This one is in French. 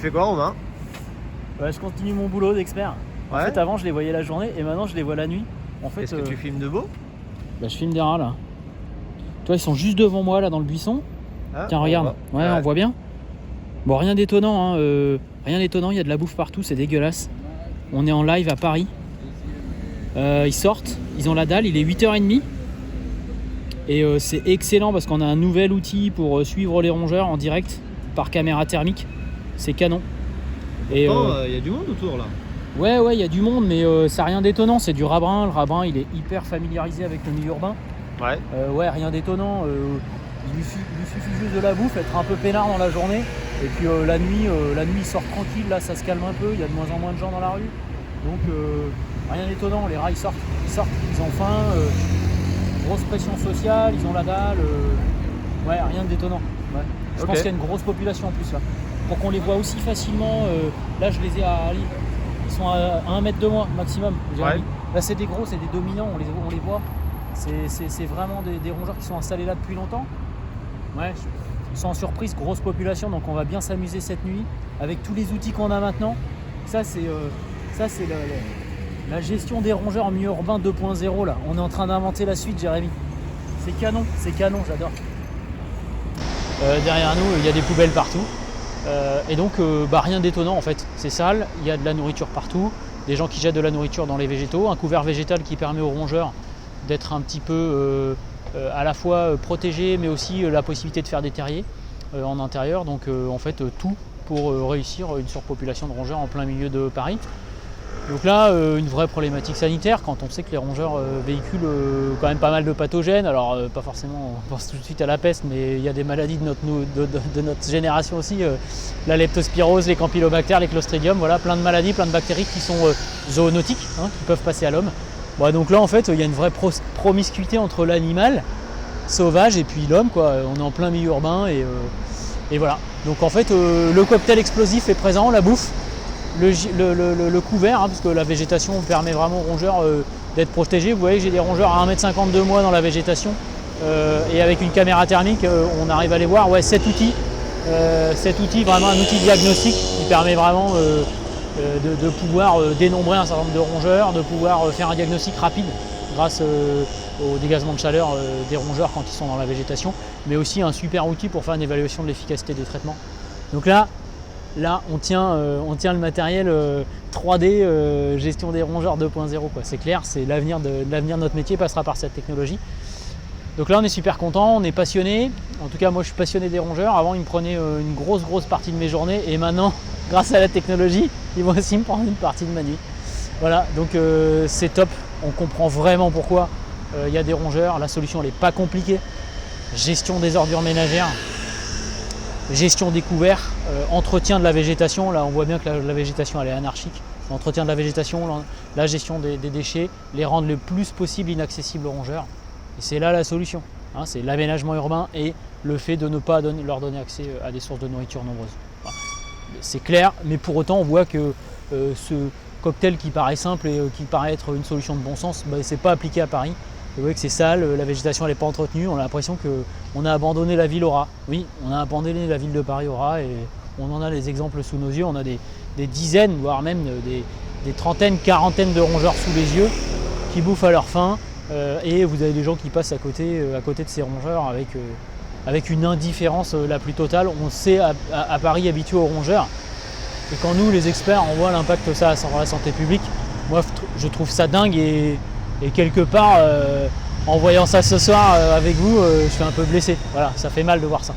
fais quoi, Romain? Ouais, je continue mon boulot d'expert. En fait, avant, je les voyais la journée et maintenant, je les vois la nuit. En fait, est-ce que tu filmes de beau? Bah, je filme des rats là. Toi, ils sont juste devant moi là dans le buisson. Ah, tiens, regarde. Ouais, on voit bien. Bon, rien d'étonnant. Rien d'étonnant. Il y a de la bouffe partout. C'est dégueulasse. On est en live à Paris. Ils sortent. Ils ont la dalle. Il est 8h30. Et c'est excellent parce qu'on a un nouvel outil pour suivre les rongeurs en direct par caméra thermique. C'est canon. Et il y a du monde autour là. Ouais, il y a du monde, mais ça n'a rien d'étonnant. C'est du rat brun. Le rat brun, il est hyper familiarisé avec le milieu urbain. Ouais, rien d'étonnant. Il lui suffit juste de la bouffe, être un peu peinard dans la journée. Et puis la nuit, il sort tranquille. Là, ça se calme un peu. Il y a de moins en moins de gens dans la rue. Donc, rien d'étonnant. Les rats, ils sortent. Ils ont faim. Grosse pression sociale. Ils ont la dalle. Ouais, rien de détonnant. Ouais. Je pense qu'il y a une grosse population en plus là. Pour qu'on les voit aussi facilement, là, je les ai à Ali. Ils sont à 1 mètre de moi maximum. Là, c'est des gros, c'est des dominants, on les voit. C'est vraiment des rongeurs qui sont installés là depuis longtemps. Ouais, sans surprise, grosse population, donc on va bien s'amuser cette nuit avec tous les outils qu'on a maintenant. Ça, c'est la gestion des rongeurs en milieu urbain 2.0 là. On est en train d'inventer la suite, Jérémy. C'est canon, j'adore. Derrière nous, il y a des poubelles partout. Et donc rien d'étonnant en fait, c'est sale, il y a de la nourriture partout, des gens qui jettent de la nourriture dans les végétaux, un couvert végétal qui permet aux rongeurs d'être un petit peu à la fois protégés mais aussi la possibilité de faire des terriers en intérieur, donc en fait tout pour réussir une surpopulation de rongeurs en plein milieu de Paris. Donc là, une vraie problématique sanitaire quand on sait que les rongeurs véhiculent quand même pas mal de pathogènes. Alors pas forcément, on pense tout de suite à la peste, mais il y a des maladies de notre génération aussi. La leptospirose, les campylobactères, les clostridium, voilà, plein de maladies, plein de bactéries qui sont zoonotiques, qui peuvent passer à l'homme. Bon, donc là en fait, il y a une vraie promiscuité entre l'animal sauvage et puis l'homme, quoi. On est en plein milieu urbain et voilà. Donc en fait, le cocktail explosif est présent, la bouffe. Le couvert, parce que la végétation permet vraiment aux rongeurs d'être protégés. Vous voyez que j'ai des rongeurs à 1,50 m de moi dans la végétation et avec une caméra thermique on arrive à les voir. Ouais, cet outil, vraiment un outil diagnostique qui permet vraiment de pouvoir dénombrer un certain nombre de rongeurs, de pouvoir faire un diagnostic rapide grâce au dégagement de chaleur des rongeurs quand ils sont dans la végétation, mais aussi un super outil pour faire une évaluation de l'efficacité des traitements. Donc là, on tient le matériel 3D gestion des rongeurs 2.0. C'est clair, c'est l'avenir de notre métier passera par cette technologie. Donc là, on est super content, on est passionné. En tout cas, moi, je suis passionné des rongeurs. Avant, ils me prenaient une grosse partie de mes journées, et maintenant, grâce à la technologie, ils vont aussi me prendre une partie de ma nuit. Voilà, donc c'est top. On comprend vraiment pourquoi il y a des rongeurs. La solution, elle n'est pas compliquée. Gestion des ordures ménagères. Gestion des couverts, entretien de la végétation, là on voit bien que la végétation elle est anarchique. L'entretien de la végétation, la gestion des déchets, les rendre le plus possible inaccessibles aux rongeurs. Et c'est là la solution, c'est l'aménagement urbain et le fait de ne pas leur donner accès à des sources de nourriture nombreuses. Voilà. C'est clair, mais pour autant on voit que ce cocktail qui paraît simple et qui paraît être une solution de bon sens, c'est pas appliqué à Paris. Vous voyez que c'est sale, la végétation n'est pas entretenue, on a l'impression qu'on a abandonné la ville au rat. Oui, on a abandonné la ville de Paris au rat et on en a des exemples sous nos yeux. On a des dizaines, voire même des trentaines, quarantaines de rongeurs sous les yeux qui bouffent à leur faim et vous avez des gens qui passent à côté de ces rongeurs avec une indifférence la plus totale. On s'est à Paris habitué aux rongeurs et quand nous, les experts, on voit l'impact que ça a sur la santé publique, moi je trouve ça dingue et quelque part, en voyant ça ce soir avec vous, je suis un peu blessé. Voilà, ça fait mal de voir ça.